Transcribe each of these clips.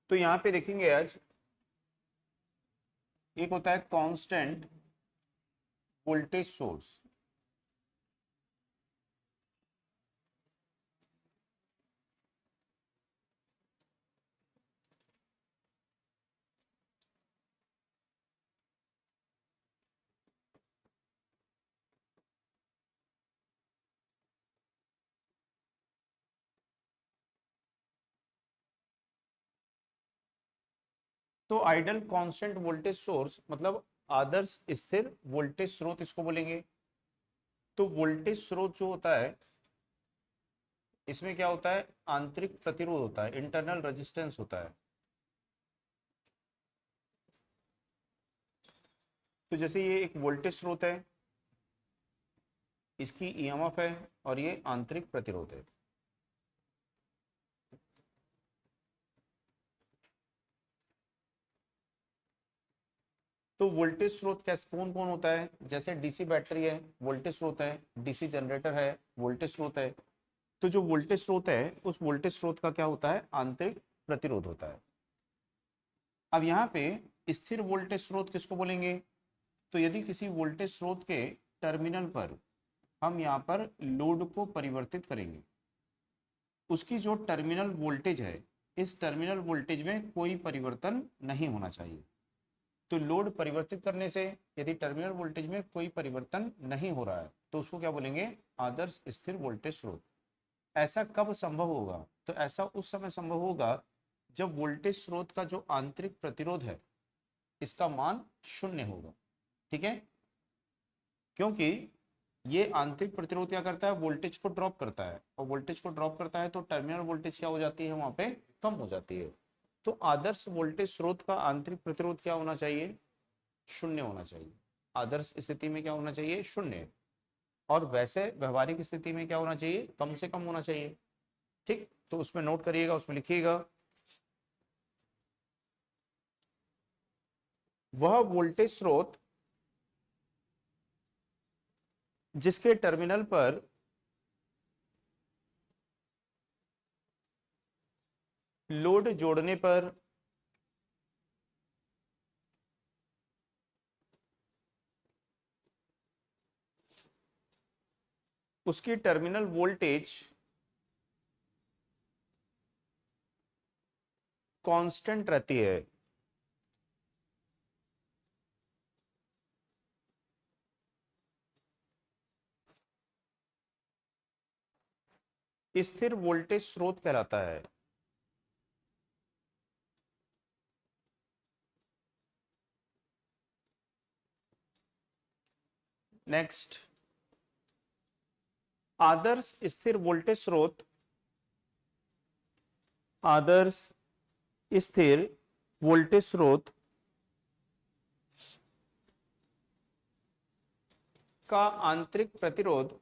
तो यहाँ पे देखेंगे आज एक होता है कांस्टेंट वोल्टेज सोर्स। तो आइडल कांस्टेंट वोल्टेज सोर्स मतलब आदर्श स्थिर वोल्टेज स्रोत इसको बोलेंगे। तो वोल्टेज स्रोत जो होता है इसमें क्या होता है, आंतरिक प्रतिरोध होता है, इंटरनल रेजिस्टेंस होता है। तो जैसे ये एक वोल्टेज स्रोत है, इसकी ईएमएफ है और ये आंतरिक प्रतिरोध है। तो वोल्टेज स्रोत कैसे कौन कौन होता है, जैसे डीसी बैटरी है वोल्टेज स्रोत है, डीसी जनरेटर है वोल्टेज स्रोत है। तो जो वोल्टेज स्रोत है उस वोल्टेज स्रोत का क्या होता है, आंतरिक प्रतिरोध होता है। अब यहाँ पे स्थिर वोल्टेज स्रोत किसको बोलेंगे, तो यदि किसी वोल्टेज स्रोत के टर्मिनल पर हम यहाँ पर लोड को परिवर्तित करेंगे, उसकी जो टर्मिनल वोल्टेज है इस टर्मिनल वोल्टेज में कोई परिवर्तन नहीं होना चाहिए। तो लोड परिवर्तित करने से यदि टर्मिनल वोल्टेज में कोई परिवर्तन नहीं हो रहा है तो उसको क्या बोलेंगे, आदर्श स्थिर वोल्टेज स्रोत। ऐसा कब संभव होगा, तो ऐसा उस समय संभव होगा जब वोल्टेज स्रोत का जो आंतरिक प्रतिरोध है इसका मान शून्य होगा। ठीक है, क्योंकि ये आंतरिक प्रतिरोध क्या करता है, वोल्टेज को ड्रॉप करता है, और वोल्टेज को ड्रॉप करता है तो टर्मिनल वोल्टेज क्या हो जाती है, वहां पे कम हो जाती है। तो आदर्श वोल्टेज स्रोत का आंतरिक प्रतिरोध क्या होना चाहिए, शून्य होना चाहिए। आदर्श स्थिति में क्या होना चाहिए, शून्य। और वैसे व्यवहारिक स्थिति में क्या होना चाहिए, कम से कम होना चाहिए। ठीक, तो उसमें नोट करिएगा, उसमें लिखिएगा वह वोल्टेज स्रोत जिसके टर्मिनल पर लोड जोड़ने पर उसकी टर्मिनल वोल्टेज कांस्टेंट रहती है। स्थिर वोल्टेज स्रोत कहलाता है। नेक्स्ट, आदर्श स्थिर वोल्टेज स्रोत आदर्श स्थिर वोल्टेज स्रोत का आंतरिक प्रतिरोध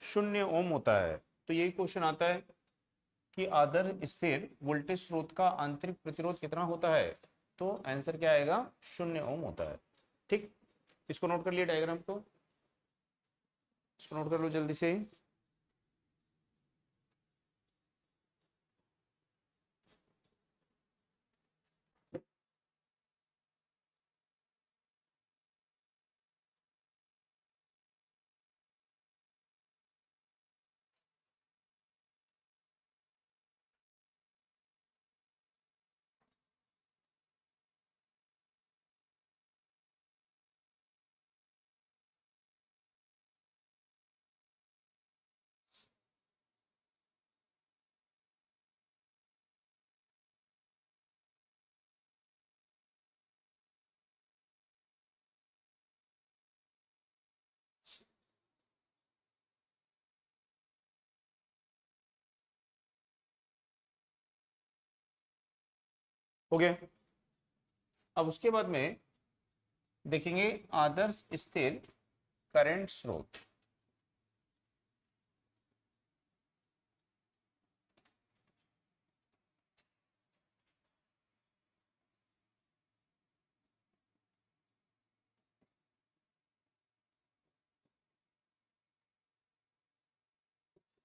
शून्य ओम होता है। तो यही क्वेश्चन आता है कि आदर्श स्थिर वोल्टेज स्रोत का आंतरिक प्रतिरोध कितना होता है, तो आंसर क्या आएगा, शून्य ओम होता है। ठीक, इसको नोट कर लिया डायग्राम को, इसको नोट कर लो जल्दी से। हो गया। अब उसके बाद में देखेंगे आदर्श स्थिर करंट स्रोत।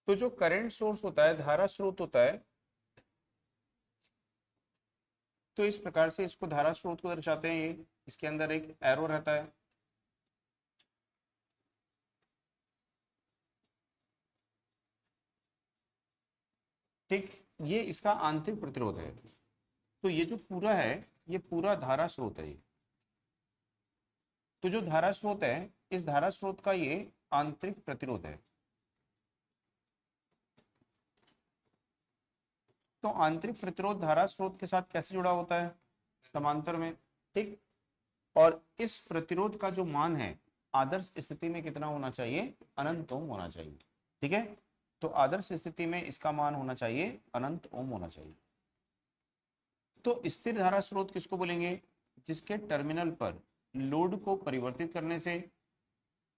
तो जो करंट सोर्स होता है, धारा स्रोत होता है, तो इस प्रकार से इसको धारा स्रोत को दर्शाते हैं। ये इसके अंदर एक एरो रहता है। ठीक, ये इसका आंतरिक प्रतिरोध है। तो ये जो पूरा है, ये पूरा धारा स्रोत है ये। तो जो धारा स्रोत है, इस धारा स्रोत का ये आंतरिक प्रतिरोध है। तो आंतरिक प्रतिरोध धारा स्रोत के साथ कैसे जुड़ा होता है? समांतर में। ठीक, और इस प्रतिरोध का जो मान है आदर्श स्थिति में कितना होना चाहिए? अनंत ओम होना चाहिए। ठीक है, तो आदर्श स्थिति में इसका मान होना चाहिए अनंत ओम होना चाहिए। तो स्थिर धारा स्रोत किसको बोलेंगे? जिसके टर्मिनल पर लोड को परिवर्तित करने से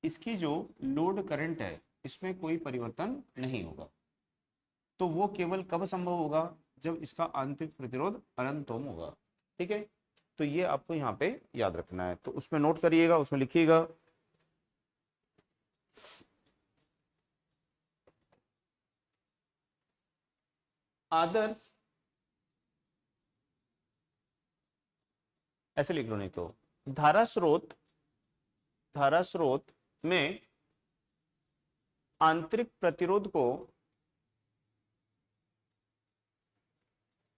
इसकी जो लोड करंट है इसमें कोई परिवर्तन नहीं होगा। तो वो केवल कब संभव होगा? जब इसका आंतरिक प्रतिरोध अनंत ओम होगा। ठीक है, तो ये आपको यहाँ पे याद रखना है, तो उसमें नोट करिएगा, उसमें लिखिएगा। आदर्श, ऐसे लिख लो नहीं तो, धारा स्रोत, धारा स्रोत में आंतरिक प्रतिरोध को,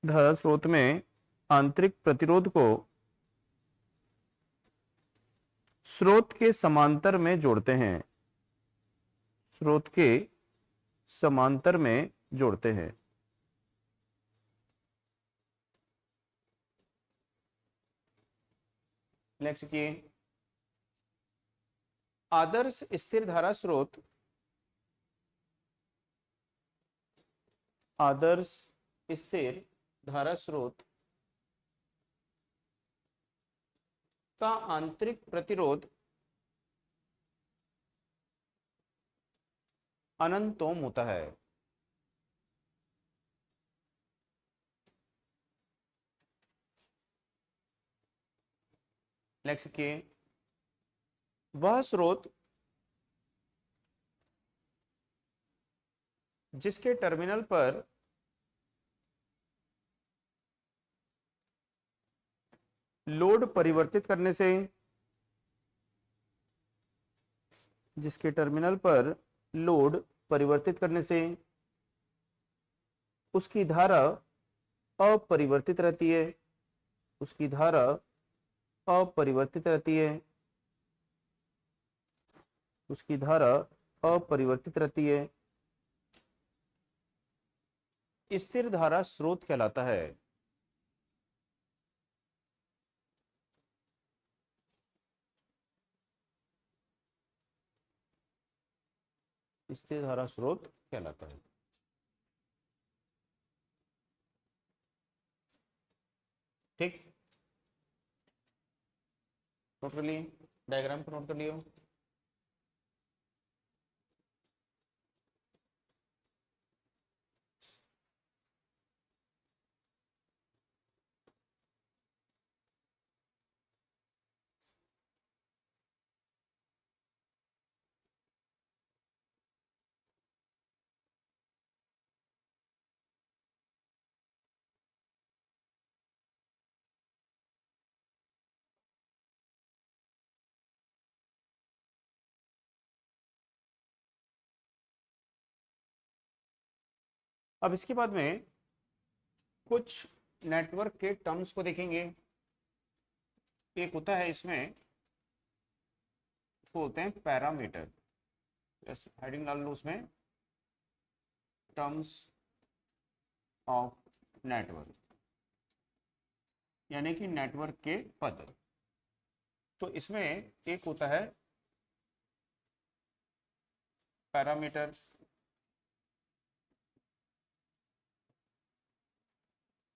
धारा स्रोत में आंतरिक प्रतिरोध को स्रोत के समांतर में जोड़ते हैं, स्रोत के समांतर में जोड़ते हैं। नेक्स्ट की, आदर्श स्थिर धारा स्रोत, आदर्श स्थिर धारा स्रोत का आंतरिक प्रतिरोध अनंत ओम होता है। नेक्स्ट के, वह स्रोत जिसके टर्मिनल पर लोड परिवर्तित करने से, जिसके टर्मिनल पर लोड परिवर्तित करने से उसकी धारा अपरिवर्तित रहती है, उसकी धारा अपरिवर्तित रहती है, उसकी धारा अपरिवर्तित रहती है, स्थिर धारा स्रोत कहलाता है। स्थिर धारा स्रोत कहलाता है। ठीक, नोट कर लिए, डायग्राम को नोट कर लियो। अब इसके बाद में कुछ नेटवर्क के टर्म्स को देखेंगे। एक होता है इसमें, उसको बोलते हैं पैरामीटर। हेडिंग डाल लो उसमें, टर्म्स ऑफ नेटवर्क, यानी कि नेटवर्क के पद। तो इसमें एक होता है पैरामीटर।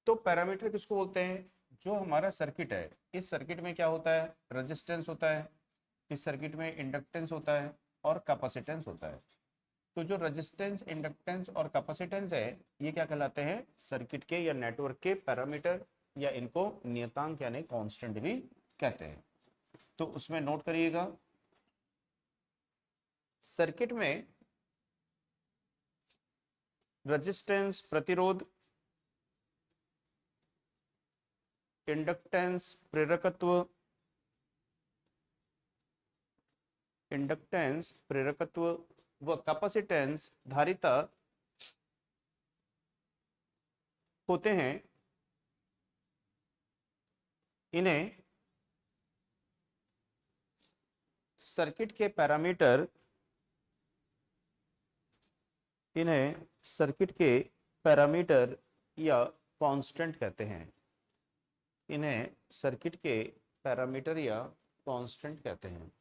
तो पैरामीटर किसको बोलते हैं? जो हमारा सर्किट है, इस सर्किट में क्या होता है? रेजिस्टेंस होता है, इस सर्किट में इंडक्टेंस होता है और कैपेसिटेंस होता है। तो जो रेजिस्टेंस, इंडक्टेंस और कैपेसिटेंस है, ये क्या कहलाते हैं? सर्किट के या नेटवर्क के पैरामीटर, या इनको नियतांक यानी कांस्टेंट भी कहते हैं। तो उसमें नोट करिएगा, सर्किट में रेजिस्टेंस, प्रतिरोध, इंडक्टेंस प्रेरकत्व, इंडक्टेंस प्रेरकत्व व कैपेसिटेंस धारिता होते हैं, इन्हें सर्किट के पैरामीटर, इन्हें सर्किट के पैरामीटर या कांस्टेंट कहते हैं, इन्हें सर्किट के पैरामीटर या कांस्टेंट कहते हैं।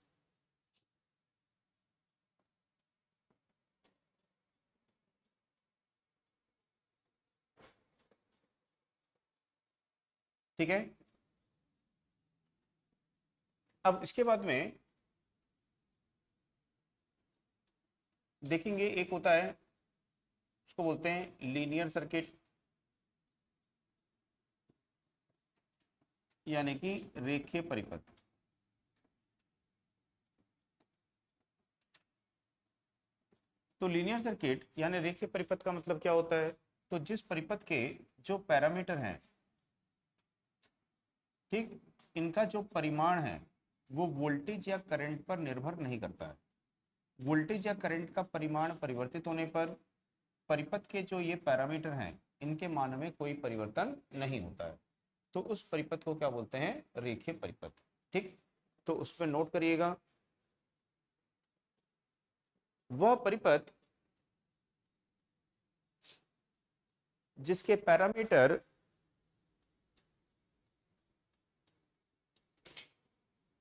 ठीक है, अब इसके बाद में देखेंगे, एक होता है उसको बोलते हैं लीनियर सर्किट, यानी कि रेखीय परिपथ। तो लीनियर सर्किट यानी रेखीय परिपथ का मतलब क्या होता है? तो जिस परिपथ के जो पैरामीटर हैं, ठीक, इनका जो परिमाण है वो वोल्टेज या करंट पर निर्भर नहीं करता है। वोल्टेज या करंट का परिमाण परिवर्तित होने पर परिपथ के जो ये पैरामीटर हैं इनके मान में कोई परिवर्तन नहीं होता है, तो उस परिपथ को क्या बोलते हैं? रेखीय परिपथ। ठीक, तो उस पर नोट करिएगा, वह परिपथ जिसके पैरामीटर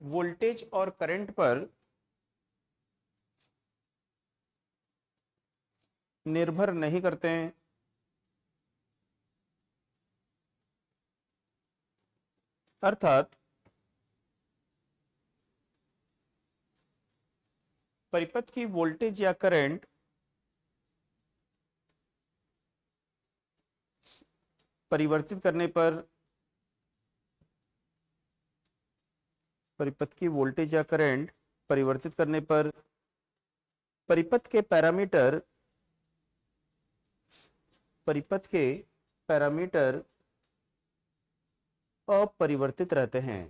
वोल्टेज और करंट पर निर्भर नहीं करते हैं, अर्थात परिपथ की वोल्टेज या करंट परिवर्तित करने पर, परिपथ की वोल्टेज या करंट परिवर्तित करने पर परिपथ के पैरामीटर, परिपथ के पैरामीटर अपरिवर्तित रहते हैं,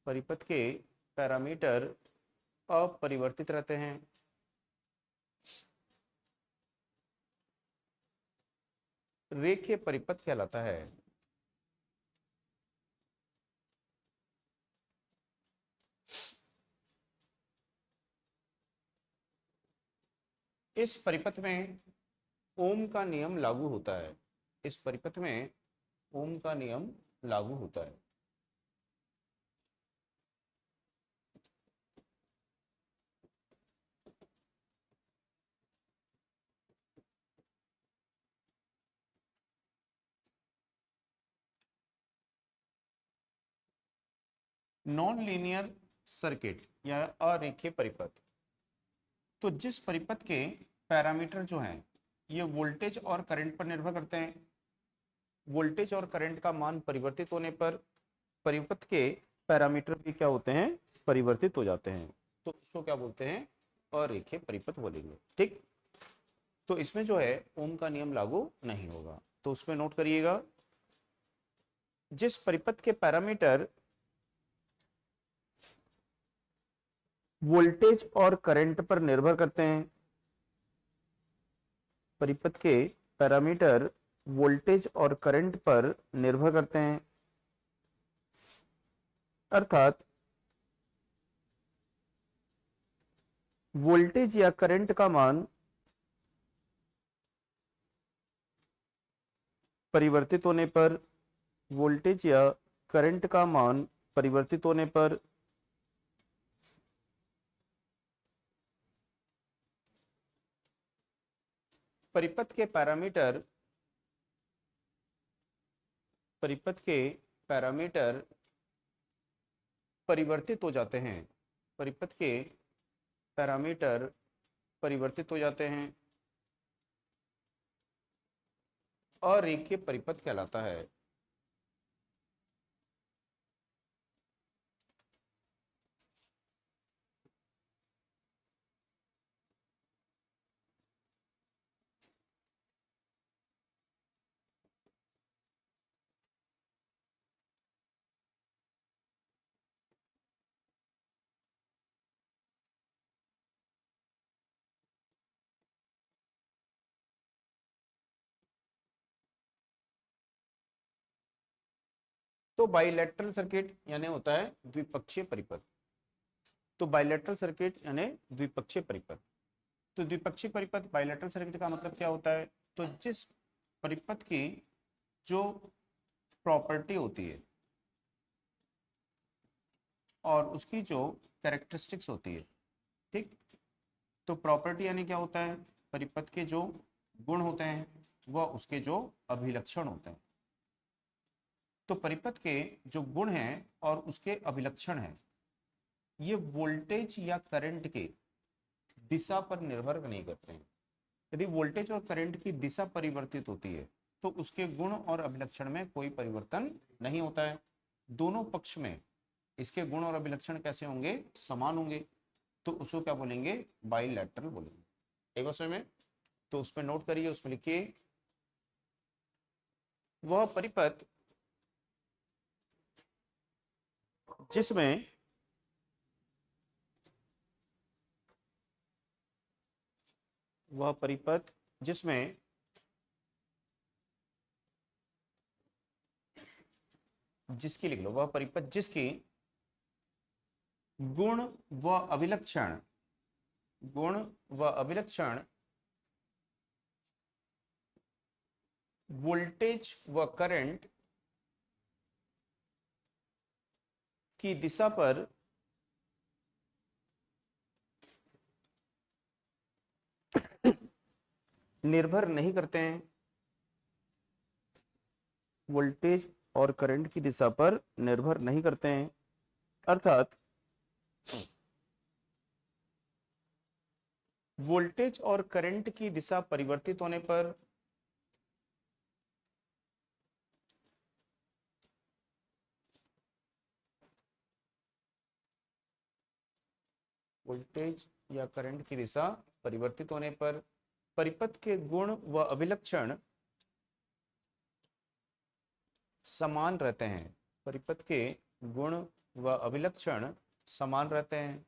परिपथ के पैरामीटर अपरिवर्तित रहते हैं। रेखीय परिपथ कहलाता है। इस परिपथ में ओम का नियम लागू होता है, इस परिपथ में ओम का नियम लागू होता है। नॉन लीनियर सर्किट या अरेखीय परिपथ, तो जिस परिपथ के पैरामीटर जो हैं ये वोल्टेज और करंट पर निर्भर करते हैं, वोल्टेज और करंट का मान परिवर्तित होने पर परिपथ के पैरामीटर भी क्या होते हैं? परिवर्तित हो जाते हैं, तो उसको क्या बोलते हैं? अरेखीय परिपथ बोलेंगे। ठीक, तो इसमें जो है ओम का नियम लागू नहीं होगा, तो उसमें नोट करिएगा, जिस परिपथ के पैरामीटर वोल्टेज और करंट पर निर्भर करते हैं, परिपथ के पैरामीटर वोल्टेज और करंट पर निर्भर करते हैं, अर्थात वोल्टेज या करंट का मान परिवर्तित होने पर, वोल्टेज या करंट का मान परिवर्तित होने पर परिपथ के पैरामीटर, परिपथ के पैरामीटर परिवर्तित हो जाते हैं, परिपथ के पैरामीटर परिवर्तित हो जाते हैं, अरेखीय परिपथ कहलाता है। तो बाइलेटरल सर्किट यानी होता है द्विपक्षीय परिपथ। तो बाइलेटरल सर्किट यानी द्विपक्षीय परिपथ। तो द्विपक्षीय परिपथ बाइलेटरल सर्किट का मतलब क्या होता है? तो जिस परिपथ की जो प्रॉपर्टी होती है और उसकी जो कैरेक्टरिस्टिक्स होती है, ठीक। तो प्रॉपर्टी यानी क्या होता है? परिपथ के जो गुण होते हैं वह उसके जो अभिलक्षण होते हैं। तो परिपथ के जो गुण हैं और उसके अभिलक्षण हैं, ये वोल्टेज या करंट के दिशा पर निर्भर नहीं करते हैं। यदि वोल्टेज और करंट की दिशा परिवर्तित होती है तो उसके गुण और अभिलक्षण में कोई परिवर्तन नहीं होता है। दोनों पक्ष में इसके गुण और अभिलक्षण कैसे होंगे? समान होंगे। तो उसको क्या बोलेंगे? बाइलैटरल बोलेंगे। एक बार में तो उसमें नोट करिए, उसमें लिखिए वह परिपथ जिसमें वह परिपथ जिसमें जिसकी लिख लो, वह परिपथ जिसकी गुण व अभिलक्षण गुण व अभिलक्षण वोल्टेज व करंट की दिशा पर निर्भर नहीं करते हैं। वोल्टेज और करंट की दिशा पर निर्भर नहीं करते हैं, अर्थात वोल्टेज और करंट की दिशा परिवर्तित होने पर वोल्टेज या करंट की दिशा परिवर्तित होने पर परिपथ के गुण व अभिलक्षण समान रहते हैं। परिपथ के गुण व अभिलक्षण समान रहते हैं।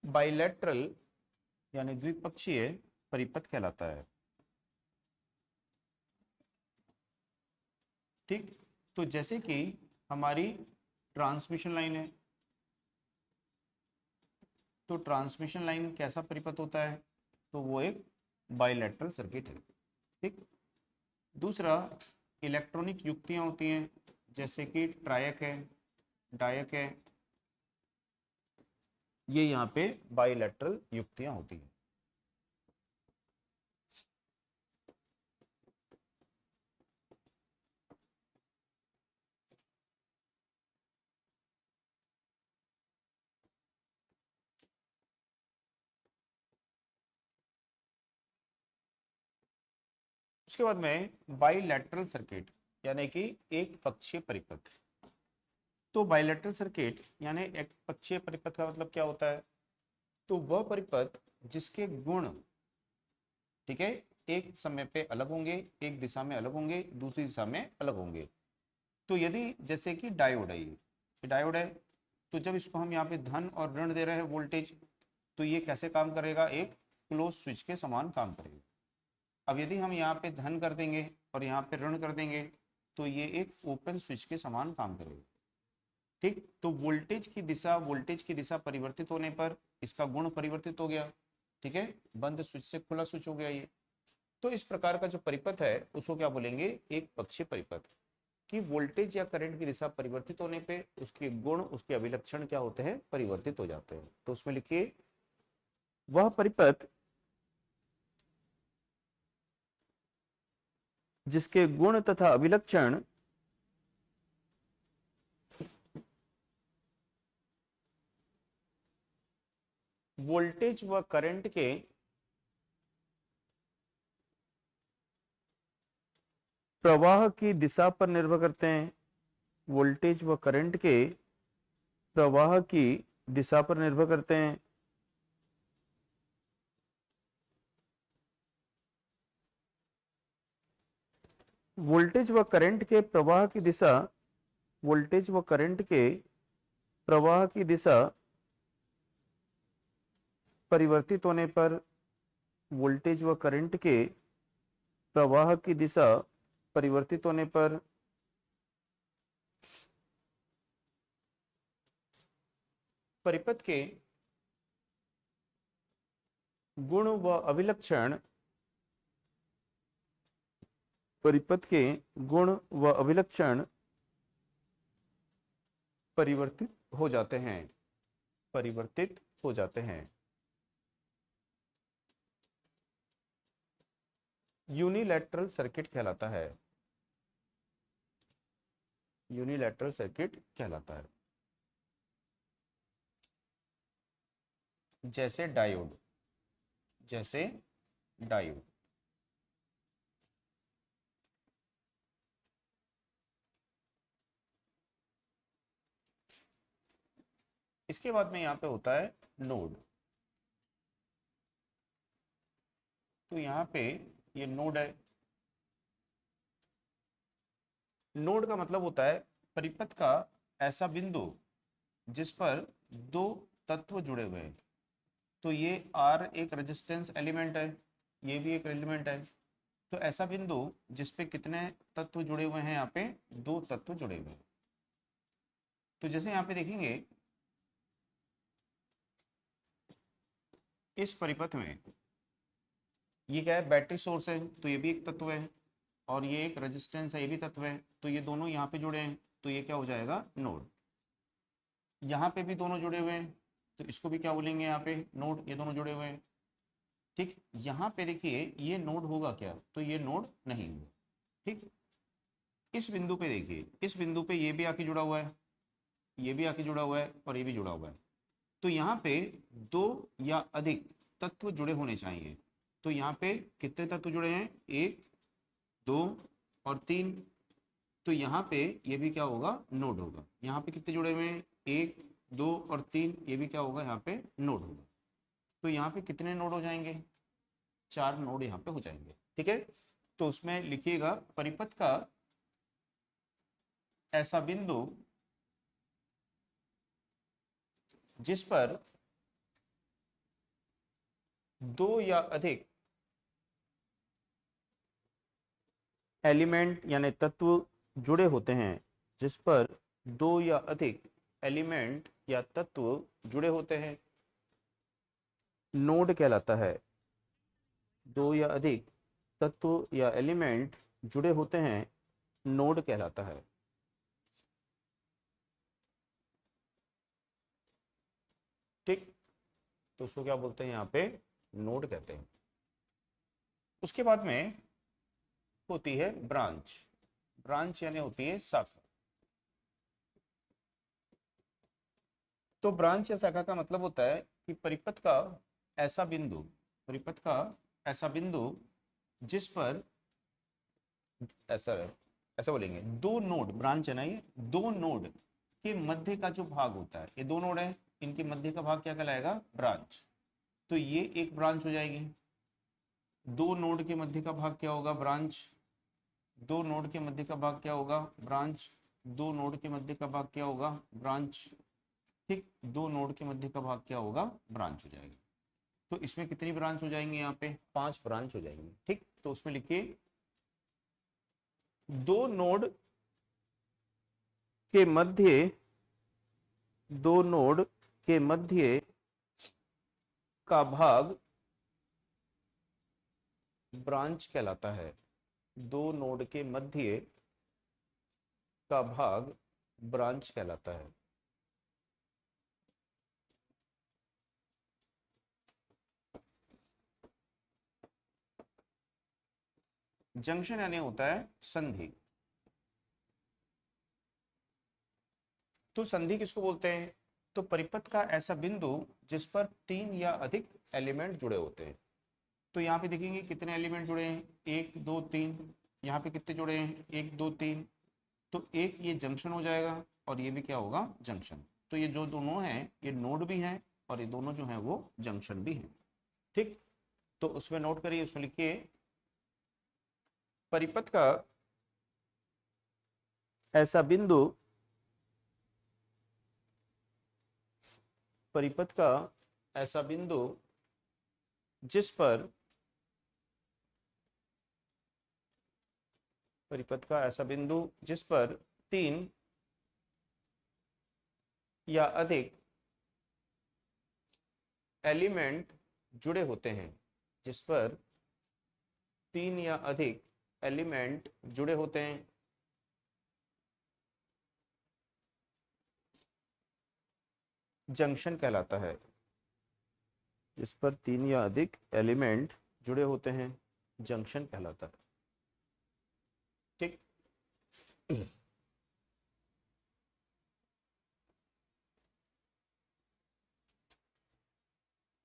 बाइलेटरल यानी द्विपक्षीय परिपथ कहलाता है, ठीक। तो जैसे कि हमारी ट्रांसमिशन लाइन है, तो ट्रांसमिशन लाइन कैसा परिपथ होता है? तो वो एक बाइलेटरल सर्किट है, ठीक। दूसरा, इलेक्ट्रॉनिक युक्तियां होती हैं, जैसे कि ट्रायक है, डायक है, ये यहाँ पे बाइलेटरल युक्तियां होती हैं। उसके बाद में बाइलेटरल सर्किट यानी कि एक पक्षीय परिपथ। तो बाइलेटरल सर्किट यानी एक पक्षीय परिपथ का मतलब क्या होता है? तो वह परिपथ जिसके गुण, ठीक है, एक समय पे अलग होंगे, एक दिशा में अलग होंगे, दूसरी दिशा में अलग होंगे। तो यदि जैसे कि डायोड है, ये डायोड है, तो जब इसको हम यहाँ पे धन और ऋण दे रहे हैं वोल्टेज, तो ये कैसे काम करेगा? एक क्लोज स्विच के समान काम करेगा। अब यदि हम यहाँ पे धन कर देंगे और यहाँ पे ऋण कर देंगे तो ये एक ओपन स्विच के समान काम करेगा, ठीक। तो वोल्टेज की दिशा परिवर्तित होने पर इसका गुण परिवर्तित हो गया, ठीक है, बंद स्विच से खुला स्विच हो गया ये। तो इस प्रकार का जो परिपथ है उसको क्या बोलेंगे? एक पक्षीय परिपथ। कि वोल्टेज या करंट की दिशा परिवर्तित होने पे उसके गुण, उसके अभिलक्षण क्या होते हैं? परिवर्तित हो जाते हैं। तो उसमें लिखिए वह परिपथ जिसके गुण तथा अभिलक्षण वोल्टेज व करंट के प्रवाह की दिशा पर निर्भर करते हैं। वोल्टेज व करंट के प्रवाह की दिशा पर निर्भर करते हैं। वोल्टेज व करंट के प्रवाह की दिशा वोल्टेज व करंट के प्रवाह की दिशा परिवर्तित होने पर वोल्टेज व करंट के प्रवाह की दिशा परिवर्तित होने पर परिपथ के गुण व अभिलक्षण परिपथ के गुण व अभिलक्षण परिवर्तित हो जाते हैं, परिवर्तित हो जाते हैं। यूनिलैटरल सर्किट कहलाता है, यूनिलैटरल सर्किट कहलाता है। जैसे डायोड, जैसे डायोड। इसके बाद में यहाँ पे होता है नोड। तो यहाँ पे ये नोड है। नोड का मतलब होता है परिपथ का ऐसा बिंदु जिस पर दो तत्व जुड़े हुए हैं। तो ये R एक रेजिस्टेंस एलिमेंट है, ये भी एक एलिमेंट है। तो ऐसा बिंदु जिस पे कितने तत्व जुड़े हुए हैं, यहाँ पे दो तत्व जुड़े हुए हैं। तो जैसे यहाँ पे देखेंगे इस परिपथ में ये क्या है, बैटरी सोर्स है, तो ये भी एक तत्व है, और ये एक रेजिस्टेंस है, ये भी तत्व है। तो ये दोनों यहाँ पे जुड़े हैं, तो ये क्या हो जाएगा, नोड। यहाँ पे भी दोनों जुड़े हुए हैं, तो इसको भी क्या बोलेंगे, यहाँ पे नोड। ये दोनों जुड़े हुए हैं, ठीक। यहाँ पे देखिए ये नोड होगा क्या, तो ये नोड नहीं होगा, ठीक। इस बिंदु पे देखिए, इस बिंदु पे ये भी आके जुड़ा हुआ है, ये भी आके जुड़ा हुआ है, और ये भी जुड़ा हुआ है। तो यहाँ पे दो या अधिक तत्व जुड़े होने चाहिए। तो यहाँ पे कितने तत्व जुड़े हैं, एक, दो और तीन। तो यहाँ पे ये भी क्या होगा, नोड होगा। यहाँ पे कितने जुड़े हुए हैं, एक, दो और तीन, ये भी क्या होगा, यहाँ पे नोड होगा। तो यहाँ पे कितने नोड हो जाएंगे, चार नोड यहाँ पे हो जाएंगे, ठीक है। तो उसमें लिखिएगा परिपथ का ऐसा बिंदु जिस पर दो या अधिक एलिमेंट यानी तत्व जुड़े होते हैं, जिस पर दो या अधिक एलिमेंट या तत्व जुड़े होते हैं, नोड कहलाता है। दो या अधिक तत्व या एलिमेंट जुड़े होते हैं, नोड कहलाता है। ठीक। तो उसको क्या बोलते हैं, यहाँ पे नोड कहते हैं। उसके बाद में होती है ब्रांच। ब्रांच यानी होती है शाखा। तो ब्रांच या शाखा का मतलब होता है कि परिपथ का ऐसा बिंदु, परिपथ का ऐसा बिंदु जिस पर ऐसा है, ऐसा बोलेंगे दो नोड, ब्रांच है ना, ये दो नोड के मध्य का जो भाग होता है, ये दो नोड है, इनके मध्य का भाग क्या कहलाएगा, ब्रांच। तो ये एक ब्रांच हो जाएगी। दो नोड के मध्य का भाग क्या होगा, ब्रांच। दो नोड के मध्य का भाग क्या होगा, ब्रांच। दो नोड के मध्य का भाग क्या होगा, ब्रांच। ठीक, दो नोड के मध्य का भाग क्या होगा, ब्रांच हो जाएगा। तो इसमें कितनी ब्रांच हो जाएंगे, यहाँ पे पांच ब्रांच हो जाएंगे, ठीक। तो उसमें लिखिए दो नोड के मध्य, दो नोड के मध्य का भाग ब्रांच कहलाता है। दो नोड के मध्य का भाग ब्रांच कहलाता है। जंक्शन यानी होता है संधि। तो संधि किसको बोलते हैं, तो परिपथ का ऐसा बिंदु जिस पर तीन या अधिक एलिमेंट जुड़े होते हैं। तो यहाँ पे देखेंगे कितने एलिमेंट जुड़े हैं, एक, दो, तीन। यहाँ पे कितने जुड़े हैं, एक, दो, तीन। तो एक ये जंक्शन हो जाएगा, और ये भी क्या होगा, जंक्शन। तो ये जो दोनों हैं ये नोड भी हैं, और ये दोनों जो हैं वो जंक्शन भी हैं, ठीक। तो उसमें नोट करिए, उसमें लिखिए परिपथ का ऐसा बिंदु, परिपथ का ऐसा बिंदु जिस पर परिपथ का ऐसा बिंदु जिस पर तीन या अधिक एलिमेंट जुड़े होते हैं, जिस पर तीन या अधिक एलिमेंट जुड़े होते हैं, जंक्शन कहलाता है। जिस पर तीन या अधिक एलिमेंट जुड़े होते हैं, जंक्शन कहलाता है। ठीक।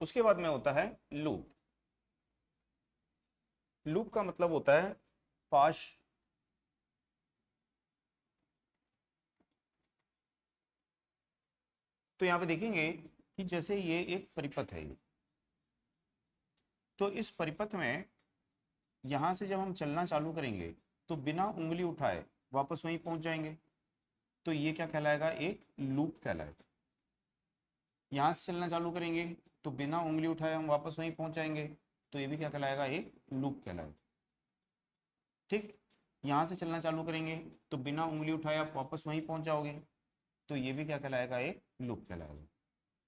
उसके बाद में होता है लूप। लूप का मतलब होता है पाश। तो यहां पे देखेंगे कि जैसे ये एक परिपथ है, तो इस परिपथ में यहां से जब हम चलना चालू करेंगे तो बिना उंगली उठाए वापस वहीं पहुंच जाएंगे, तो ये क्या कहलाएगा? एक लूप कहलाएगा। यहां से चलना चालू करेंगे तो बिना उंगली उठाए हम वापस वहीं पहुंच जाएंगे, तो ये भी क्या कहलाएगा? एक लूप कहलाएगा। ठीक। यहां से चलना चालू करेंगे तो बिना उंगली उठाए आप वापस वहीं पहुंच जाओगे, तो ये भी क्या कहलाएगा? एक लूप कहलाएगा।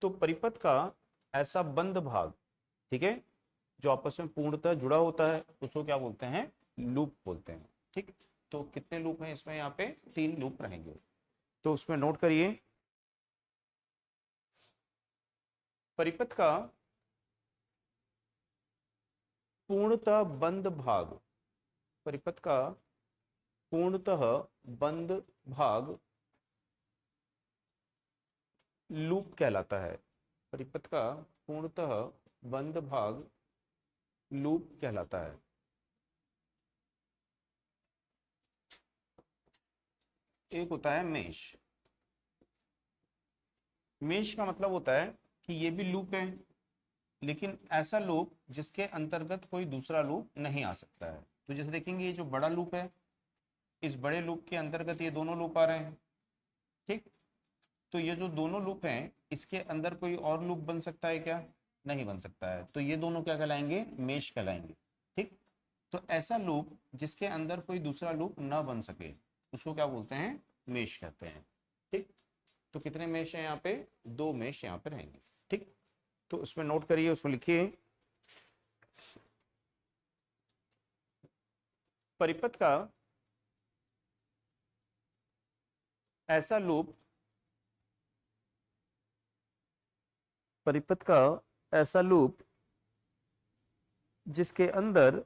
तो परिपथ का ऐसा बंद भाग, ठीक है, जो आपस में पूर्णतः जुड़ा होता है, उसको क्या बोलते हैं? लूप बोलते हैं। ठीक। तो कितने लूप हैं इसमें? यहाँ पे तीन लूप रहेंगे, तो उसमें नोट करिए। परिपथ का पूर्णतः बंद भाग, परिपथ का पूर्णतः बंद भाग लूप कहलाता है। परिपथ का पूर्णतः बंद भाग लूप कहलाता है। एक होता है मेश। मेश का मतलब होता है कि ये भी लूप है, लेकिन ऐसा लूप जिसके अंतर्गत कोई दूसरा लूप नहीं आ सकता है। तो जैसे देखेंगे, ये जो बड़ा लूप है, इस बड़े लूप के अंतर्गत ये दोनों लूप आ रहे हैं। ठीक। तो ये जो दोनों लूप हैं, इसके अंदर कोई और लूप बन सकता है क्या? नहीं बन सकता है, तो ये दोनों क्या कहलाएंगे? मेश कहलाएंगे। ठीक। तो ऐसा लूप जिसके अंदर कोई दूसरा लूप ना बन सके, उसको क्या बोलते हैं? मेश कहते हैं। ठीक। तो कितने मेश हैं यहाँ पे? दो मेश यहाँ पे रहेंगे। ठीक। तो उसमें नोट करिए, उसमें लिखिए परिपथ का ऐसा लूप, परिपथ का ऐसा लूप जिसके अंदर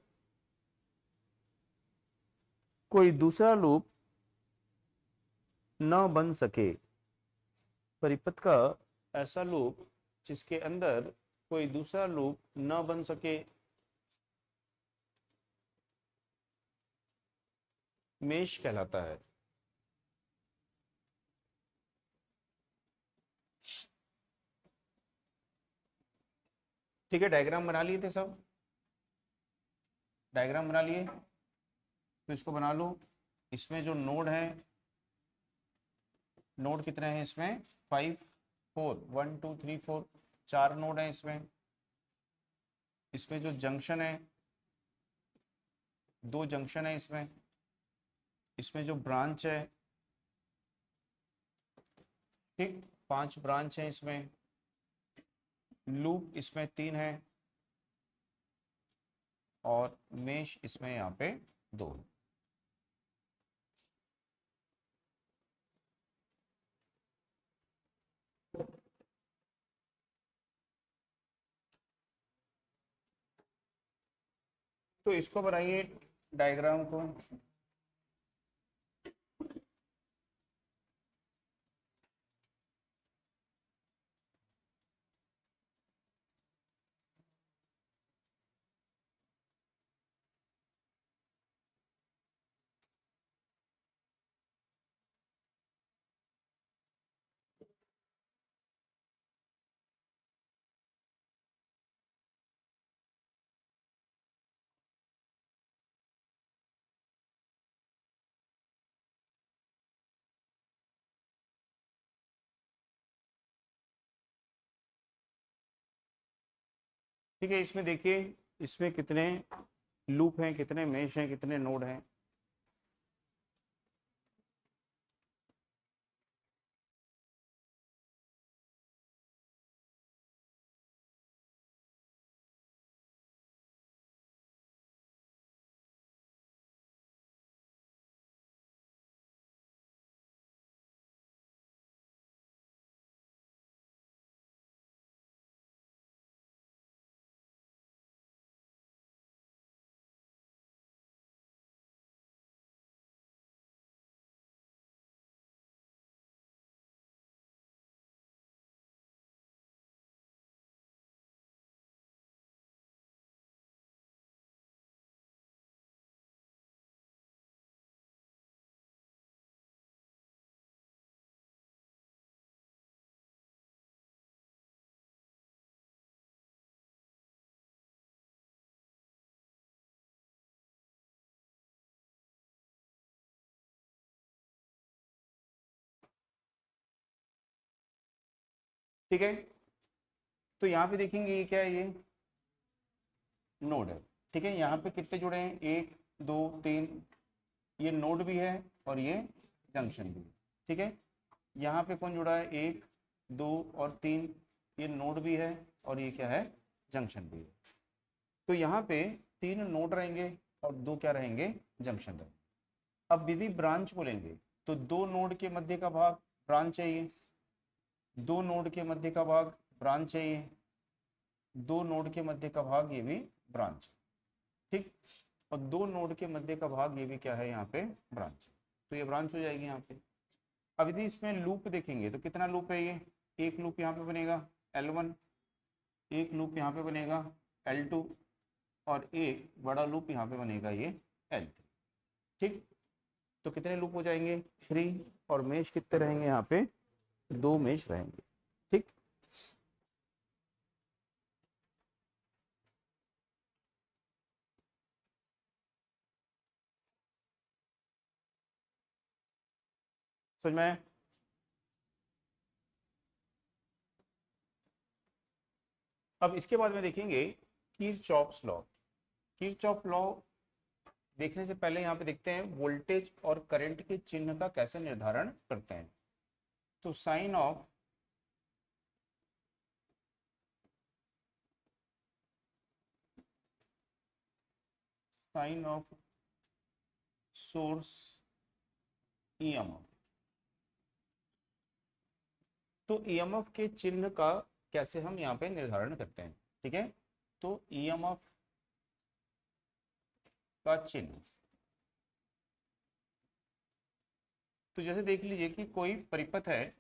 कोई दूसरा लूप न बन सके। परिपथ का ऐसा लूप जिसके अंदर कोई दूसरा लूप न बन सके, मेश कहलाता है। ठीक है, डायग्राम बना लिए थे सब? डायग्राम बना लिए? तो इसको बना लो। इसमें जो नोड है, नोड कितने हैं इसमें? 5 4 1 2 3 4, चार नोड है इसमें। इसमें जो जंक्शन है, दो जंक्शन है इसमें। इसमें जो ब्रांच है, ठीक, पांच ब्रांच है इसमें। लूप इसमें तीन है, और मेश इसमें यहाँ पे दो है। तो इसको बनाइए, डायग्राम को। ठीक है, इसमें देखिए, इसमें कितने लूप हैं, कितने मेश हैं, कितने नोड हैं। ठीक है। तो यहाँ पे देखेंगे ये क्या है, ये नोड है। ठीक है, यहाँ पे कितने जुड़े हैं, 1 2 3, ये नोड भी है और ये जंक्शन भी है। ठीक है, यहाँ पे कौन जुड़ा है, 1 2 और 3, ये नोड भी है और ये क्या है, जंक्शन भी है। तो यहाँ पे 3 नोड रहेंगे और 2 क्या रहेंगे, जंक्शन रहेंगे। अब यदि ब्रांच बोलेंगे तो 2 नोड के मध्य का भाग ब्रांच चाहिए, 2 नोड के मध्य का भाग ब्रांच चाहिए, 2 नोड के मध्य का भाग ये भी ब्रांच। ठीक, और 2 नोड के मध्य का भाग ये भी क्या है, यहाँ पे ब्रांच। तो ये ब्रांच हो जाएगी यहाँ पे। अब यदि इसमें लूप देखेंगे तो कितना लूप है, ये एक लूप यहाँ पे बनेगा L1, एक लूप यहाँ पे बनेगा L2 और एक बड़ा लूप यहाँ पे बनेगा ये L3। ठीक, तो कितने लूप हो जाएंगे, 3, और मेश कितने रहेंगे, यहाँ पे 2 मेश रहेंगे। ठीक, समझ में आया? अब इसके बाद में देखेंगे किरचॉफ्स लॉ। किरचॉफ लॉ देखने से पहले यहाँ पे देखते हैं वोल्टेज और करंट के चिन्ह का कैसे निर्धारण करते हैं। तो साइन ऑफ सोर्स ईएमएफ, तो ईएमएफ के चिन्ह का कैसे हम यहाँ पे निर्धारण करते हैं। ठीक है, तो ईएमएफ का चिन्ह, तो जैसे देख लीजिए कि कोई परिपथ है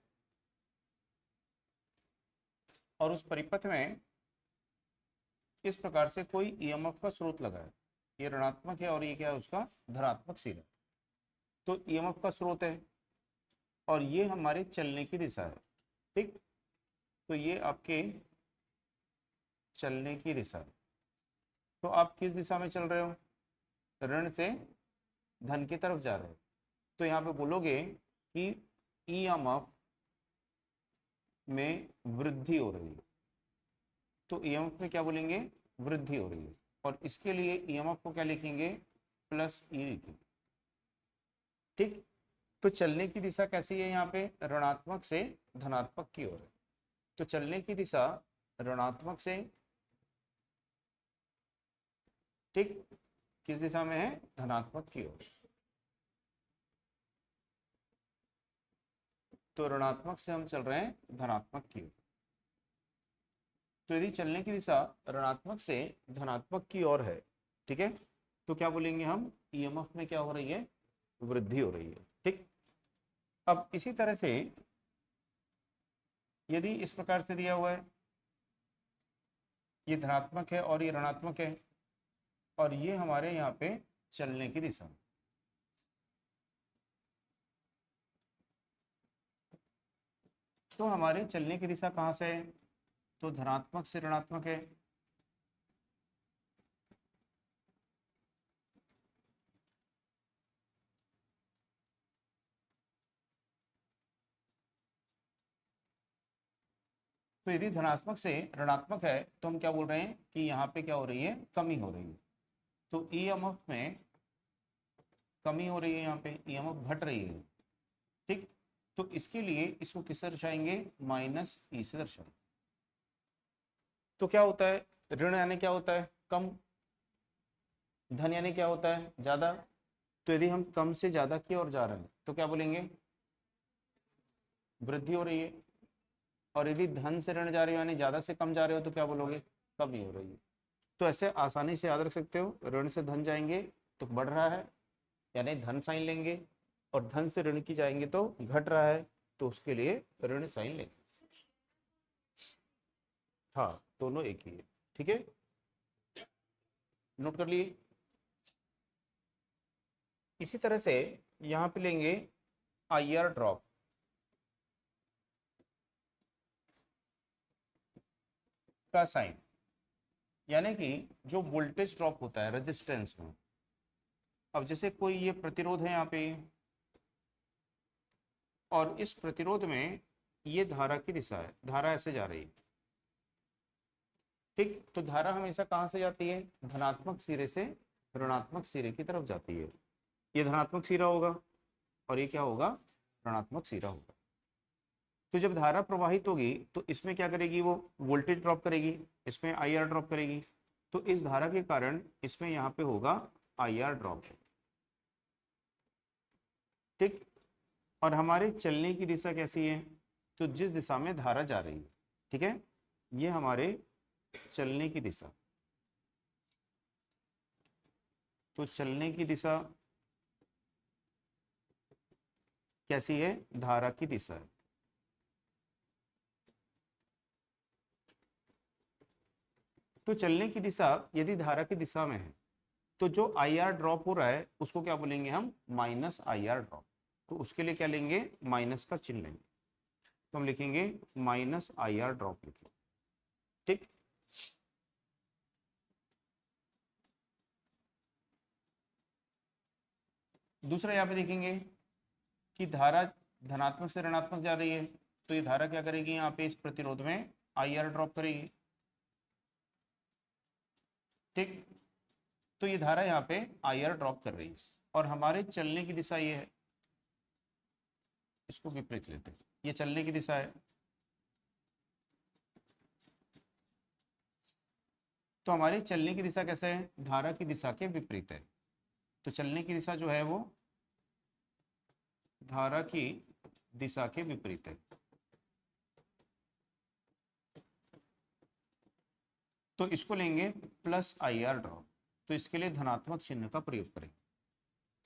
और उस परिपथ में इस प्रकार से कोई ईएमएफ का स्रोत लगा है, ये ऋणात्मक है और ये क्या है, उसका धनात्मक सिरा है। तो ईएमएफ का स्रोत है और ये हमारे चलने की दिशा है। ठीक, तो ये आपके चलने की दिशा है। तो आप किस दिशा में चल रहे हो, ऋण से धन की तरफ जा रहे हो। तो यहाँ पे बोलोगे कि ईएमएफ में वृद्धि हो रही है, तो ईएमएफ में क्या बोलेंगे, वृद्धि हो रही है। और इसके लिए ईएमएफ को क्या लिखेंगे, प्लस ई लिखेंगे। ठीक, तो चलने की दिशा कैसी है, यहाँ पे ऋणात्मक से धनात्मक की ओर है। तो चलने की दिशा ऋणात्मक से, ठीक, किस दिशा में है, धनात्मक की ओर। तो ऋणात्मक से हम चल रहे हैं धनात्मक की ओर। तो यदि चलने की दिशा ऋणात्मक से धनात्मक की ओर है, ठीक है, तो क्या बोलेंगे हम, ईएमएफ में क्या हो रही है, वृद्धि हो रही है। ठीक, अब इसी तरह से यदि इस प्रकार से दिया हुआ है, ये धनात्मक है और ये ऋणात्मक है और ये हमारे यहाँ पे चलने की दिशा, तो हमारे चलने की दिशा कहाँ से है, तो धनात्मक से ऋणात्मक है। तो यदि धनात्मक से ऋणात्मक है तो हम क्या बोल रहे हैं कि यहाँ पे क्या हो रही है, कमी हो रही है। तो ईएमएफ में कमी हो रही है, यहाँ पे ईएमएफ घट रही है। ठीक, तो इसके लिए इसको किससे दर्शाएंगे, माइनस ई से दर्शाएंगे। तो क्या होता है, ऋण यानी क्या होता है, कम, धन यानी क्या होता है, ज्यादा। तो यदि हम कम से ज्यादा की ओर जा रहे हैं तो क्या बोलेंगे, वृद्धि हो रही है। और यदि धन से ऋण जा रहे हो यानी ज्यादा से कम जा रहे हो तो क्या बोलोगे, कमी हो रही है। तो ऐसे आसानी से याद रख सकते हो, ऋण से धन जाएंगे तो बढ़ रहा है यानी धन साइन लेंगे, और धन से ऋण की जाएंगे तो घट रहा है, तो उसके लिए ऋण साइन लेंगे। हाँ, दोनों एक ही है। ठीक है, नोट कर लिए। इसी तरह से यहाँ पे लेंगे आईआर ड्रॉप, का साइन, यानी कि जो वोल्टेज ड्रॉप होता है रेजिस्टेंस में। अब जैसे कोई ये प्रतिरोध है यहाँ पे और इस प्रतिरोध में ये धारा की दिशा है, धारा ऐसे जा रही है। ठीक, तो धारा हमेशा कहाँ से जाती है, धनात्मक सिरे से ऋणात्मक सिरे की तरफ जाती है। ये धनात्मक सिरा होगा और ये क्या होगा, ऋणात्मक सिरा होगा। तो जब धारा प्रवाहित होगी तो इसमें क्या करेगी, वो वोल्टेज ड्रॉप करेगी, इसमें आई आर ड्रॉप करेगी। तो इस धारा के कारण इसमें यहाँ पे होगा आई आर ड्रॉप। ठीक, और हमारे चलने की दिशा कैसी है, तो जिस दिशा में धारा जा रही है, ठीक है, ये हमारे चलने की दिशा। तो चलने की दिशा कैसी है, धारा की दिशा है। तो चलने की दिशा यदि धारा की दिशा में है तो जो आई आर ड्रॉप हो रहा है उसको क्या बोलेंगे हम, माइनस आई आर ड्रॉप। तो उसके लिए क्या लेंगे, माइनस का चिन्ह लेंगे। तो हम लिखेंगे माइनस आई आर ड्रॉप लिखेंगे। ठीक, दूसरा यहाँ पे देखेंगे कि धारा धनात्मक से ऋणात्मक जा रही है, तो ये धारा क्या करेगी, यहाँ पे इस प्रतिरोध में आई आर ड्रॉप करेगी। ठीक, तो ये धारा यहाँ पे आई आर ड्रॉप कर रही है और हमारे चलने की दिशा ये है, इसको विपरीत लेते हैं, ये चलने की दिशा है। तो हमारी चलने की दिशा कैसे है, धारा की दिशा के विपरीत है। तो चलने की दिशा जो है वो धारा की दिशा के विपरीत है। तो इसको लेंगे प्लस आई आर ड्रॉप। तो इसके लिए धनात्मक चिन्ह का प्रयोग करेंगे।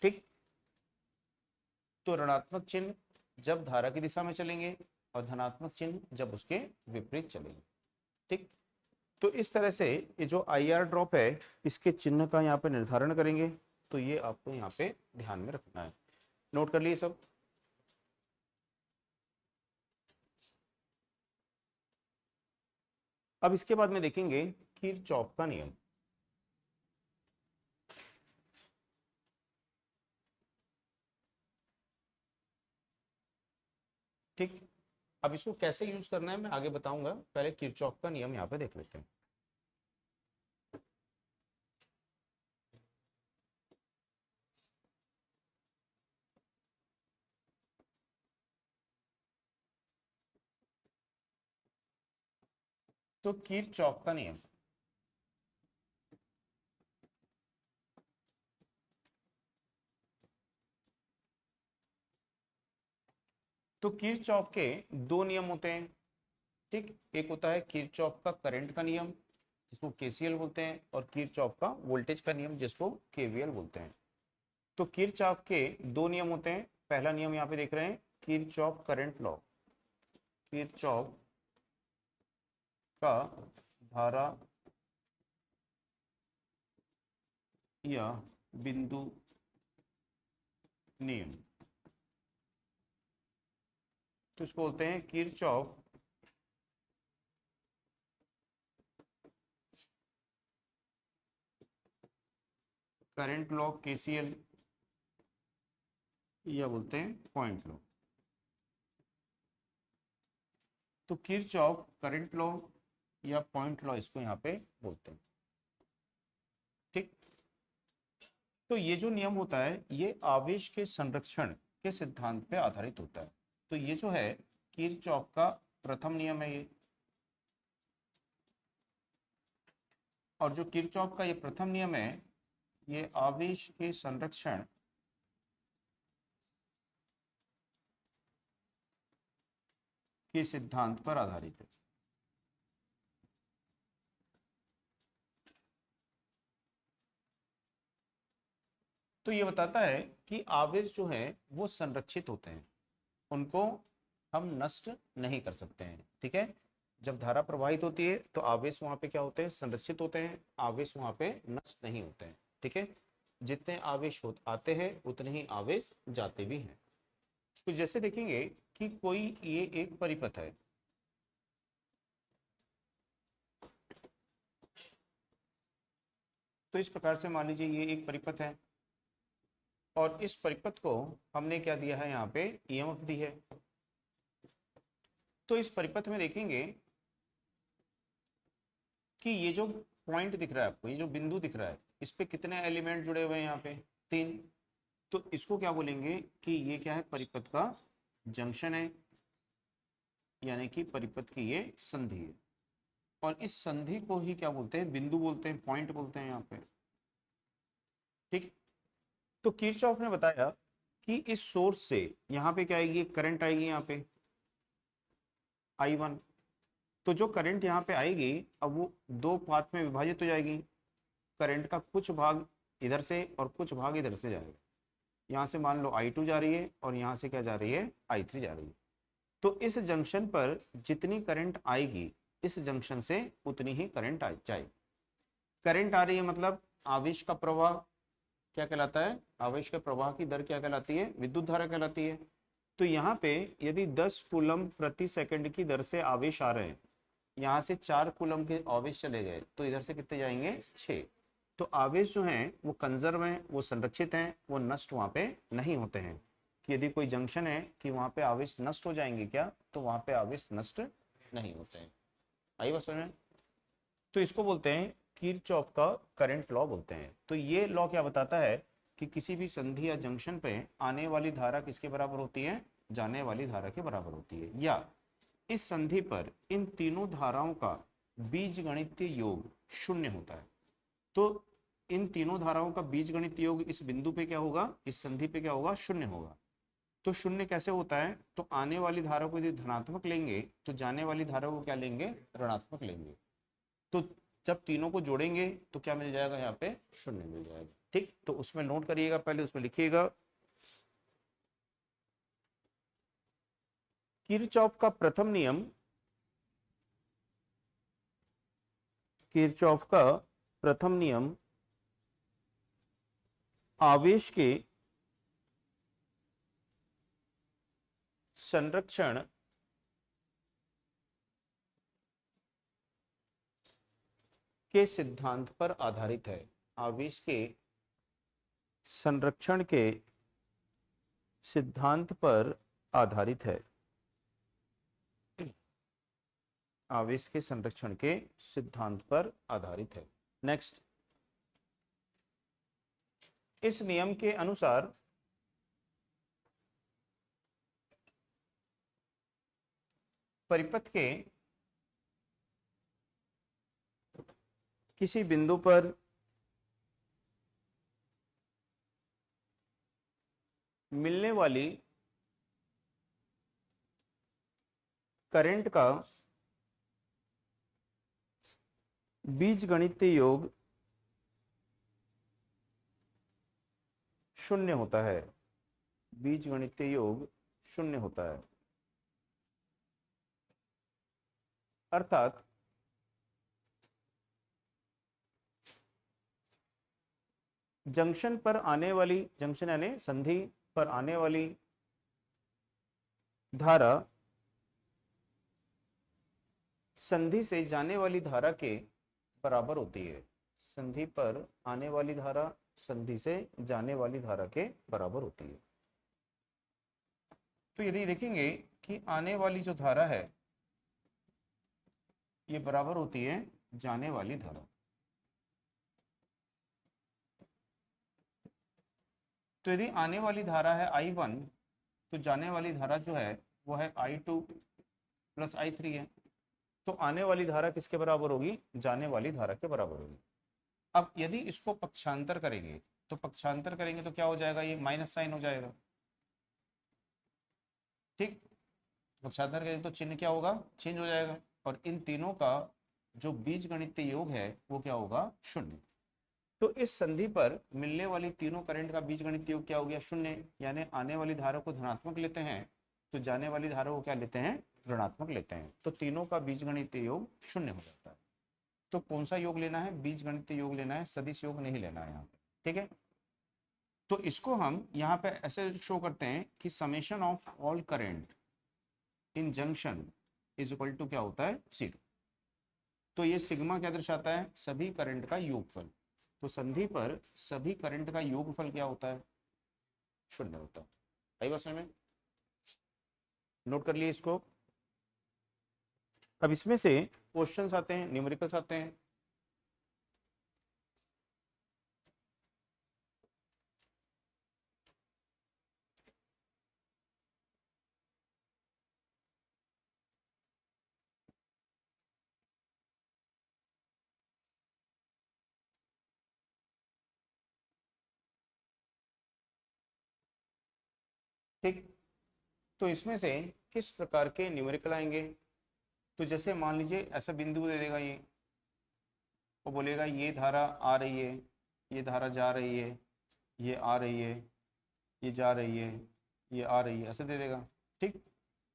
ठीक, तो ऋणात्मक चिन्ह जब धारा की दिशा में चलेंगे और धनात्मक चिन्ह जब उसके विपरीत चलेंगे। ठीक, तो इस तरह से ये जो आई आर ड्रॉप है इसके चिन्ह का यहाँ पे निर्धारण करेंगे। तो ये आपको यहाँ पे ध्यान में रखना है, नोट कर लिए सब। अब इसके बाद में देखेंगे किरचॉफ का नियम। ठीक, अब इसको कैसे यूज करना है मैं आगे बताऊंगा, पहले किरचॉफ का नियम यहाँ पे देख लेते हैं। तो किरचॉफ का नियम, तो किरचॉफ के दो नियम होते हैं। ठीक, एक होता है किरचॉफ का करंट का नियम जिसको केसीएल बोलते हैं, और किरचॉफ का वोल्टेज का नियम जिसको केवीएल बोलते हैं। तो किरचॉफ के दो नियम होते हैं। पहला नियम यहाँ पे देख रहे हैं, किरचॉफ करंट लॉ। किरचॉफ का धारा या बिंदु नियम, तो इसको बोलते हैं किरचॉफ करंट लॉ केसीएल, या बोलते हैं पॉइंट लॉ। तो किरचॉफ करंट लॉ या पॉइंट लॉ इसको यहाँ पे बोलते हैं। ठीक, तो ये जो नियम होता है ये आवेश के संरक्षण के सिद्धांत पे आधारित होता है। तो ये जो है किरचॉफ का प्रथम नियम है ये, और जो किरचॉफ का ये प्रथम नियम है ये आवेश के संरक्षण के सिद्धांत पर आधारित है। तो ये बताता है कि आवेश जो है वो संरक्षित होते हैं, उनको हम नष्ट नहीं कर सकते हैं। ठीक है, जब धारा प्रवाहित होती है तो आवेश वहां पे क्या होते हैं, संरक्षित होते हैं, आवेश वहां पे नष्ट नहीं होते हैं। ठीक है, जितने आवेश आते हैं उतने ही आवेश जाते भी हैं। तो जैसे देखेंगे कि कोई ये एक परिपथ है, तो इस प्रकार से मान लीजिए ये एक परिपथ है और इस परिपथ को हमने क्या दिया है, यहाँ पे ईएमएफ दी है। तो इस परिपथ में देखेंगे कि ये जो पॉइंट दिख रहा है आपको, ये जो बिंदु दिख रहा है, इस पे कितने एलिमेंट जुड़े हुए हैं यहाँ पे, 3। तो इसको क्या बोलेंगे कि ये क्या है, परिपथ का जंक्शन है, यानी कि परिपथ की ये संधि है। और इस संधि को ही क्या बोलते हैं, बिंदु बोलते हैं, पॉइंट बोलते हैं यहाँ पे। ठीक। तो किरचॉफ ने बताया कि इस सोर्स से यहाँ पे क्या आएगी, करंट आएगी यहाँ पे I1। तो जो करंट यहाँ पे आएगी, अब वो दो पाथ में विभाजित हो जाएगी। करंट का कुछ भाग इधर से और कुछ भाग इधर से जाएगा। यहाँ से मान लो I2 जा रही है और यहाँ से क्या जा रही है, I3 जा रही है। तो इस जंक्शन पर जितनी करंट आएगी, इस जंक्शन से उतनी ही करंट जाएगी। करंट आ रही है मतलब आवेश का प्रवाह क्या कहलाता है, आवेश के प्रवाह की दर क्या कहलाती है, विद्युत धारा कहलाती है। तो यहाँ पे यदि 10 कूलम प्रति सेकंड की दर से आवेश आ रहे हैं, यहाँ से 4 कूलम के आवेश चले गए, तो इधर से कितने जाएंगे, 6। तो आवेश जो हैं वो कंजर्व हैं, वो संरक्षित हैं, वो नष्ट वहाँ पे नहीं होते हैं। कि यदि कोई जंक्शन है कि वहाँ पे आवेश नष्ट हो जाएंगे क्या, तो वहाँ पे आवेश नष्ट नहीं होते हैं। आई बात समझ में। तो इसको बोलते हैं किरचॉफ का करंट लॉ बोलते हैं। तो ये लॉ क्या बताता है कि किसी भी संधि या जंक्शन पे आने वाली धारा किसके बराबर होती है, जाने वाली धारा के बराबर होती है। या इस संधि पर इन तीनों धाराओं का बीजगणितीय योग शून्य होता है। तो इन तीनों धाराओं का बीजगणितीय योग इस बिंदु पे क्या होगा, इस संधि पे क्या होगा, शून्य होगा। तो शून्य कैसे होता है, तो आने वाली धारा को यदि धनात्मक लेंगे तो जाने वाली धारा को क्या लेंगे, ऋणात्मक लेंगे। तो जब तीनों को जोड़ेंगे तो क्या मिल जाएगा, यहाँ पे शून्य मिल जाएगा। ठीक, तो उसमें नोट करिएगा, पहले उसमें लिखिएगा किरचॉफ का प्रथम नियम, किरचॉफ का प्रथम नियम आवेश के संरक्षण के सिद्धांत पर आधारित है। आवेश के संरक्षण के सिद्धांत पर आधारित है। आवेश के संरक्षण के सिद्धांत पर आधारित है। नेक्स्ट, इस नियम के अनुसार परिपथ के किसी बिंदु पर मिलने वाली करंट का बीजगणितीय योग शून्य होता है। बीजगणितीय योग शून्य होता है। अर्थात जंक्शन पर आने वाली, जंक्शन यानी संधि पर आने वाली धारा संधि से जाने वाली धारा के बराबर होती है। संधि पर आने वाली धारा संधि से जाने वाली धारा के बराबर होती है। तो यदि देखेंगे कि आने वाली जो धारा है ये बराबर होती है जाने वाली धारा। तो यदि आने वाली धारा है I1, तो जाने वाली धारा जो है वो है I2 प्लस I3 है। तो आने वाली धारा किसके बराबर होगी, जाने वाली धारा के बराबर होगी। अब यदि इसको पक्षांतर करेंगे, तो पक्षांतर करेंगे तो क्या हो जाएगा, ये माइनस साइन हो जाएगा। ठीक, पक्षांतर करेंगे तो चिन्ह क्या होगा, चेंज हो जाएगा। और इन तीनों का जो बीजगणितीय योग है वो क्या होगा, शून्य। तो इस संधि पर मिलने वाली तीनों करंट का बीजगणितीय योग क्या हो गया, शून्य। यानी आने वाली धारा को धनात्मक लेते हैं तो जाने वाली धारा को क्या लेते हैं, ऋणात्मक लेते हैं। तो तीनों का बीजगणितीय योग शून्य हो जाता है। तो कौन सा योग लेना है, बीजगणितीय योग लेना है, सदिश योग नहीं लेना है यहाँ पे। ठीक है, तो इसको हम यहाँ पे ऐसे शो करते हैं कि summation of all current in junction is equal to क्या होता है, 0। तो ये सिग्मा क्या दर्शाता है, सभी करंट का योगफल। तो संधि पर सभी करंट का योगफल क्या होता है, शून्य होता है। आई बात समझ में, नोट कर लिए इसको। अब इसमें से क्वेश्चंस आते हैं, न्यूमेरिकल्स आते हैं। ठीक, तो इसमें से किस प्रकार के न्यूमेरिकल आएंगे? तो जैसे मान लीजिए ऐसा बिंदु दे देगा, ये वो बोलेगा ये धारा आ रही है, ये धारा जा रही है, ये आ रही है, ये जा रही है, ये आ रही है, ऐसे दे देगा। ठीक,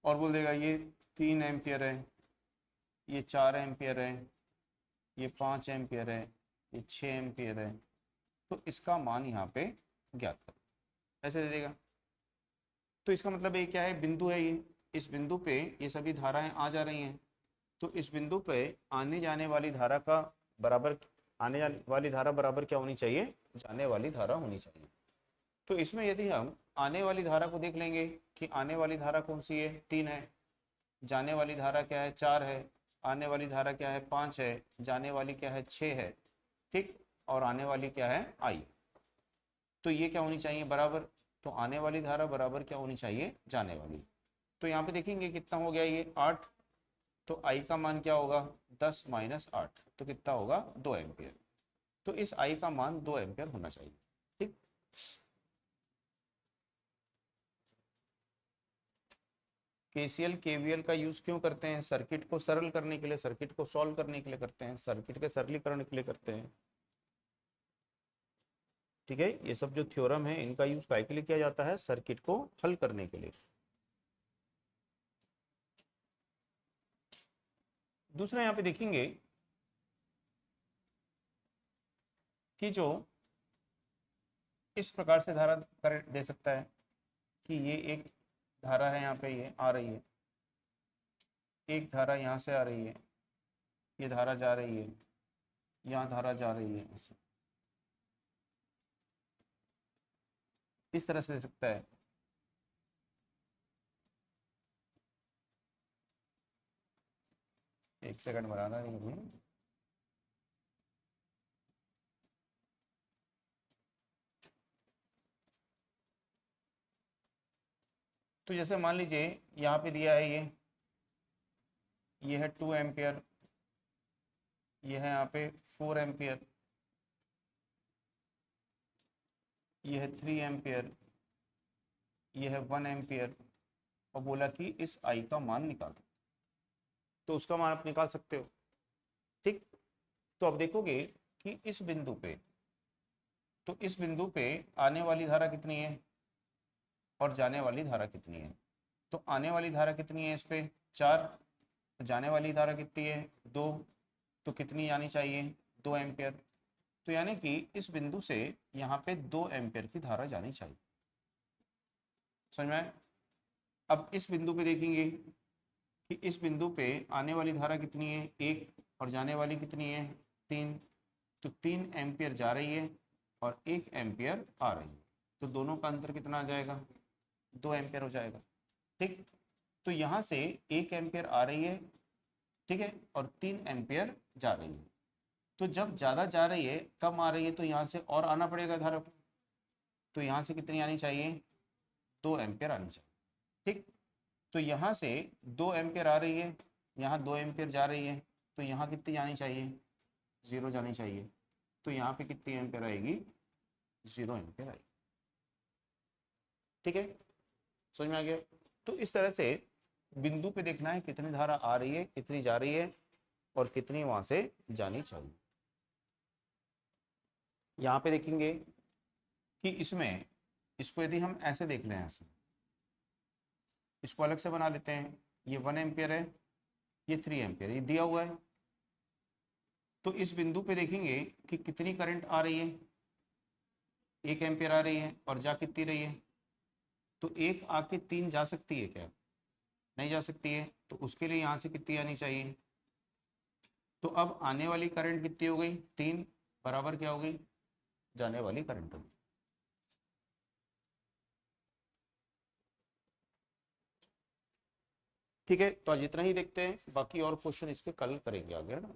और बोल देगा ये 3 एम्पियर है, ये 4 एम्पियर है, ये 5 एम्पियर है, ये 6 एम्पियर है, तो इसका मान यहाँ पे ज्ञात करो, ऐसे दे देगा। तो इसका मतलब ये क्या है, बिंदु है ये, इस बिंदु पे ये सभी धाराएं आ जा रही हैं, तो इस बिंदु पे आने जाने वाली धारा का बराबर, आने जाने वाली धारा बराबर क्या होनी चाहिए, जाने वाली धारा होनी चाहिए। तो इसमें यदि हम आने वाली धारा को देख लेंगे कि आने वाली धारा कौन सी है, 3 है, जाने वाली धारा क्या है, 4 है, आने वाली धारा क्या है, 5 है, जाने वाली क्या है, 6 है। ठीक, और आने वाली क्या है, आई। तो ये क्या होनी चाहिए, बराबर। तो आने वाली धारा बराबर क्या होनी चाहिए, जाने वाली। तो यहाँ पे देखेंगे कितना हो गया, ये 8। तो आई का मान क्या होगा, 10 - 8, तो कितना होगा, 2 एम्पियर। तो इस आई का मान 2 एम्पियर होना चाहिए। ठीक, केसीएल केवीएल का यूज क्यों करते हैं, सर्किट को सरल करने के लिए, सर्किट को सॉल्व करने के लिए करते हैं, सर्किट के सरलीकरण के लिए करते हैं। ठीक है, ये सब जो थ्योरम है इनका यूज काय के लिए किया जाता है, सर्किट को हल करने के लिए। दूसरा यहाँ पे देखेंगे कि जो इस प्रकार से धारा करंट दे सकता है कि ये एक धारा है, यहाँ पे ये आ रही है, एक धारा यहाँ से आ रही है, ये धारा जा रही है, यहाँ धारा जा रही है, ऐसे इस तरह से दे सकता है। एक सेकंड बनाना नहीं है। तो जैसे मान लीजिए यहाँ पे दिया है ये है 2 एम्पियर, ये है यहाँ पे 4 एम्पियर, ये है 3 एम्पियर, ये है 1 एम्पियर, और बोला कि इस आई का मान निकालो। तो उसका मान आप निकाल सकते हो। ठीक, तो अब देखोगे कि इस बिंदु पे, तो इस बिंदु पे आने वाली धारा कितनी है और जाने वाली धारा कितनी है। तो आने वाली धारा कितनी है इस पे, 4, जाने वाली धारा कितनी है, 2, तो कितनी आनी चाहिए, 2 एम्पियर। तो यानी कि इस बिंदु से यहाँ पे 2 एम्पियर की धारा जानी चाहिए। समझ में आया? अब इस बिंदु पे देखेंगे कि इस बिंदु पे आने वाली धारा कितनी है, 1, और जाने वाली कितनी है, 3। तो 3 एम्पियर जा रही है और 1 एम्पियर आ रही है, तो दोनों का अंतर कितना आ जाएगा, 2 एम्पियर हो जाएगा। ठीक, तो यहाँ से 1 एम्पियर आ रही है, ठीक है, और 3 एम्पियर जा रही है। तो जब ज़्यादा जा रही है, कम आ रही है, तो यहाँ से और आना पड़ेगा धारा को। तो यहाँ से कितनी आनी चाहिए, 2 एम्पियर आनी चाहिए। ठीक, तो यहाँ से 2 एम्पियर आ रही है, यहाँ 2 एम्पियर जा रही है, तो यहाँ कितनी जानी चाहिए, 0 जानी चाहिए। तो यहाँ पे कितनी एम्पियर आएगी, 0 एम्पियर आएगी। ठीक है, समझ में आ गया? तो इस तरह से बिंदु पे देखना है कितनी धारा आ रही है, कितनी जा रही है, और कितनी वहां से जानी चाहिए। यहाँ पे देखेंगे कि इसमें, इसको यदि हम ऐसे देख लें, ऐसे इसको अलग से बना लेते हैं, ये 1 एम्पियर है, ये 3 एम्पियर, ये दिया हुआ है। तो इस बिंदु पे देखेंगे कि कितनी करंट आ रही है, 1 एम्पियर आ रही है, और जा कितनी रही है, तो एक आके 3 जा सकती है क्या, नहीं जा सकती है। तो उसके लिए यहाँ से कितनी आनी चाहिए, तो अब आने वाली करंट कितनी हो गई, 3, बराबर क्या हो गई, जाने वाली करंट हो गई। ठीक है, तो आज इतना ही देखते हैं, बाकी और क्वेश्चन इसके कल करेंगे आगे, है ना।